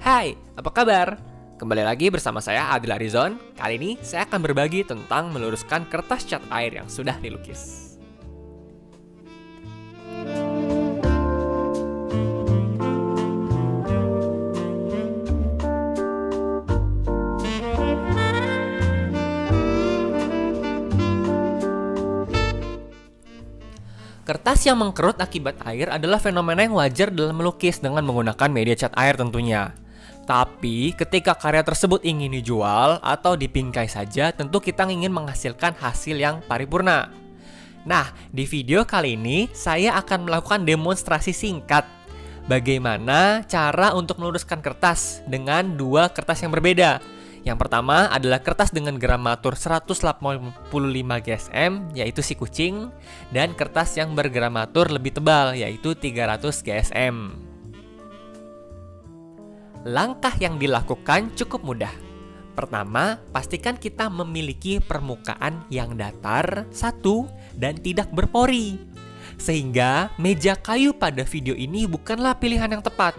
Hai, apa kabar? Kembali lagi bersama saya Adil Arizon. Kali ini saya akan berbagi tentang meluruskan kertas cat air yang sudah dilukis. Kertas yang mengkerut akibat air adalah fenomena yang wajar dalam melukis dengan menggunakan media cat air tentunya. Tapi, ketika karya tersebut ingin dijual atau dibingkai saja, tentu kita ingin menghasilkan hasil yang paripurna. Nah, di video kali ini, saya akan melakukan demonstrasi singkat bagaimana cara untuk meluruskan kertas dengan dua kertas yang berbeda. Yang pertama adalah kertas dengan gramatur 185 GSM, yaitu si kucing, dan kertas yang bergramatur lebih tebal, yaitu 300 GSM. Langkah yang dilakukan cukup mudah. Pertama, pastikan kita memiliki permukaan yang datar, satu, dan tidak berpori. Sehingga meja kayu pada video ini bukanlah pilihan yang tepat.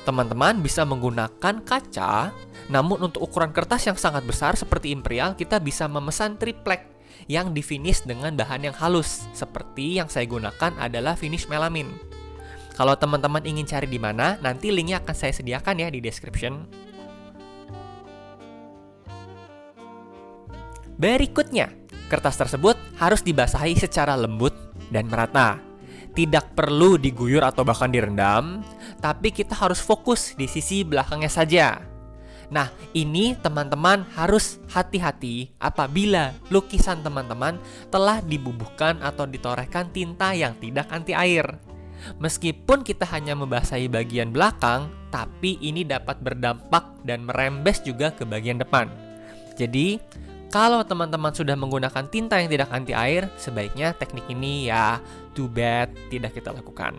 Teman-teman bisa menggunakan kaca, namun untuk ukuran kertas yang sangat besar seperti imperial, kita bisa memesan triplek yang difinish dengan bahan yang halus. Seperti yang saya gunakan adalah finish melamin. Kalau teman-teman ingin cari di mana, nanti linknya akan saya sediakan ya di description. Berikutnya, kertas tersebut harus dibasahi secara lembut dan merata. Tidak perlu diguyur atau bahkan direndam, tapi kita harus fokus di sisi belakangnya saja. Nah, ini teman-teman harus hati-hati apabila lukisan teman-teman telah dibubuhkan atau ditorehkan tinta yang tidak anti air. Meskipun kita hanya membasahi bagian belakang, tapi ini dapat berdampak dan merembes juga ke bagian depan. Jadi, kalau teman-teman sudah menggunakan tinta yang tidak anti air, sebaiknya teknik ini ya too bad tidak kita lakukan.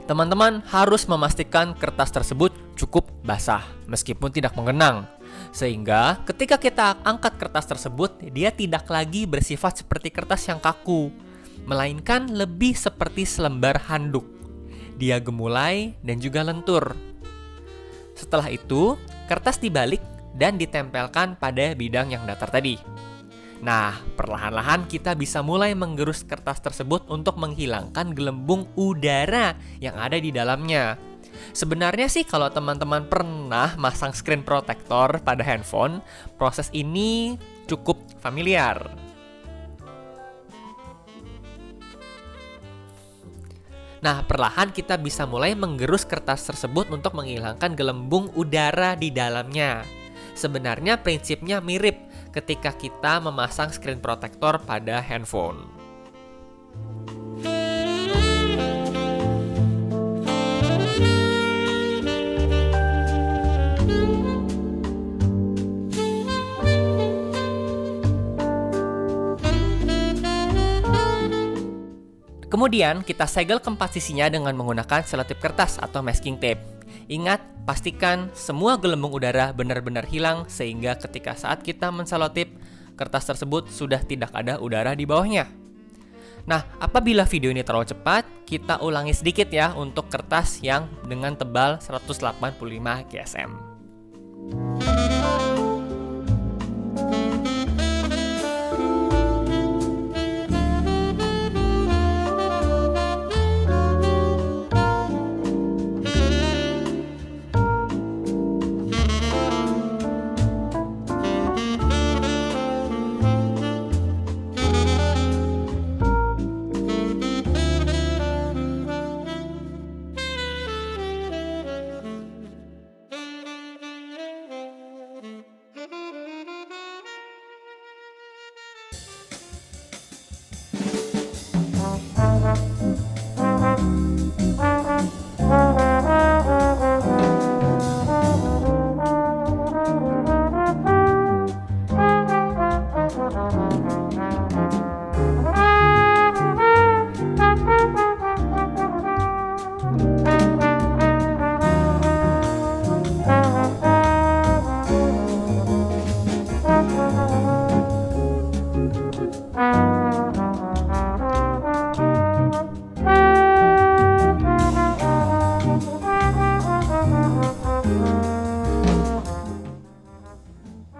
Teman-teman harus memastikan kertas tersebut cukup basah meskipun tidak menggenang. Sehingga ketika kita angkat kertas tersebut, dia tidak lagi bersifat seperti kertas yang kaku, melainkan lebih seperti selembar handuk. Dia gemulai dan juga lentur. Setelah itu, kertas dibalik dan ditempelkan pada bidang yang datar tadi. Nah, perlahan-lahan kita bisa mulai menggerus kertas tersebut untuk menghilangkan gelembung udara yang ada di dalamnya. Sebenarnya sih kalau teman-teman pernah masang screen protector pada handphone, proses ini cukup familiar. Nah, perlahan kita bisa mulai menggerus kertas tersebut untuk menghilangkan gelembung udara di dalamnya. Sebenarnya prinsipnya mirip ketika kita memasang screen protector pada handphone. Kemudian kita segel keempat sisinya dengan menggunakan selotip kertas atau masking tape. Ingat, pastikan semua gelembung udara benar-benar hilang sehingga ketika saat kita menselotip, kertas tersebut sudah tidak ada udara di bawahnya. Nah, apabila video ini terlalu cepat, kita ulangi sedikit ya untuk kertas yang dengan tebal 185 GSM.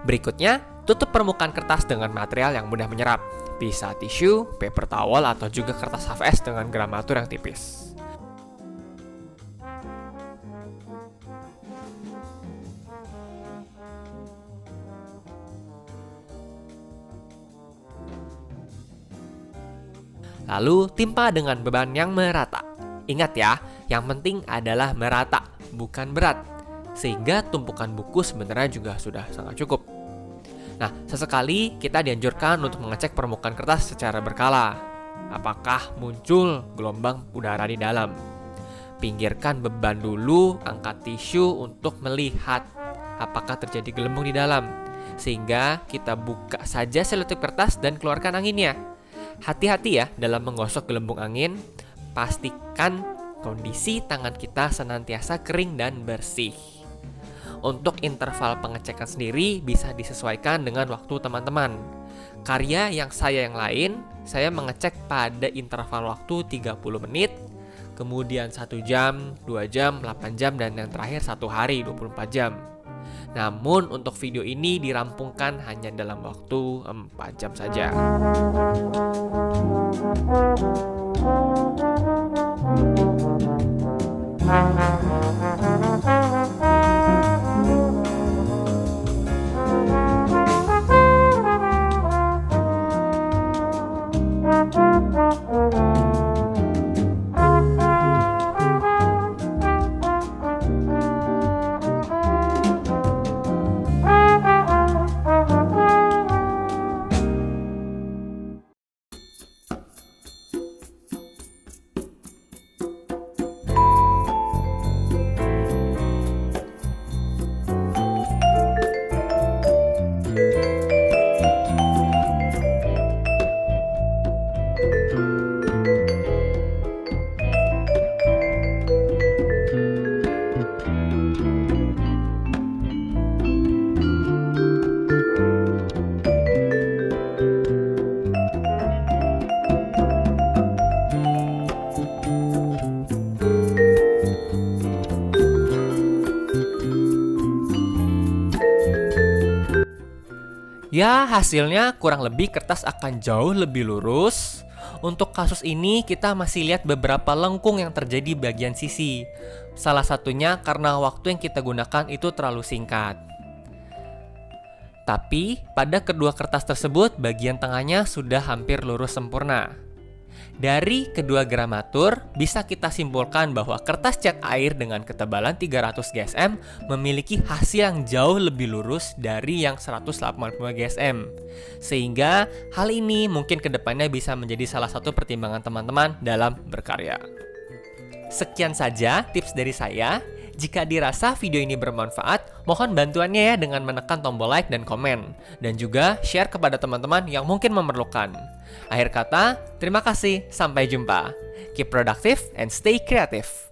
Berikutnya, tutup permukaan kertas dengan material yang mudah menyerap. Bisa tisu, paper towel, atau juga kertas HVS dengan gramatur yang tipis. Lalu, timpa dengan beban yang merata. Ingat ya, yang penting adalah merata, bukan berat. Sehingga tumpukan buku sebenarnya juga sudah sangat cukup. Nah, sesekali kita dianjurkan untuk mengecek permukaan kertas secara berkala. Apakah muncul gelombang udara di dalam? Pinggirkan beban dulu, angkat tisu untuk melihat apakah terjadi gelembung di dalam. Sehingga kita buka saja selotip kertas dan keluarkan anginnya. Hati-hati ya dalam menggosok gelembung angin. Pastikan kondisi tangan kita senantiasa kering dan bersih. Untuk interval pengecekan sendiri bisa disesuaikan dengan waktu teman-teman. Karya yang lain, saya mengecek pada interval waktu 30 menit, kemudian 1 jam, 2 jam, 8 jam, dan yang terakhir 1 hari, 24 jam. Namun untuk video ini dirampungkan hanya dalam waktu 4 jam saja. Ya, hasilnya kurang lebih kertas akan jauh lebih lurus. Untuk kasus ini kita masih lihat beberapa lengkung yang terjadi bagian sisi. Salah satunya karena waktu yang kita gunakan itu terlalu singkat. Tapi pada kedua kertas tersebut bagian tengahnya sudah hampir lurus sempurna. Dari kedua gramatur, bisa kita simpulkan bahwa kertas cat air dengan ketebalan 300 GSM memiliki hasil yang jauh lebih lurus dari yang 185 GSM. Sehingga hal ini mungkin kedepannya bisa menjadi salah satu pertimbangan teman-teman dalam berkarya. Sekian saja tips dari saya. Jika dirasa video ini bermanfaat, mohon bantuannya ya dengan menekan tombol like dan komen. Dan juga share kepada teman-teman yang mungkin memerlukan. Akhir kata, terima kasih. Sampai jumpa. Keep productive and stay creative.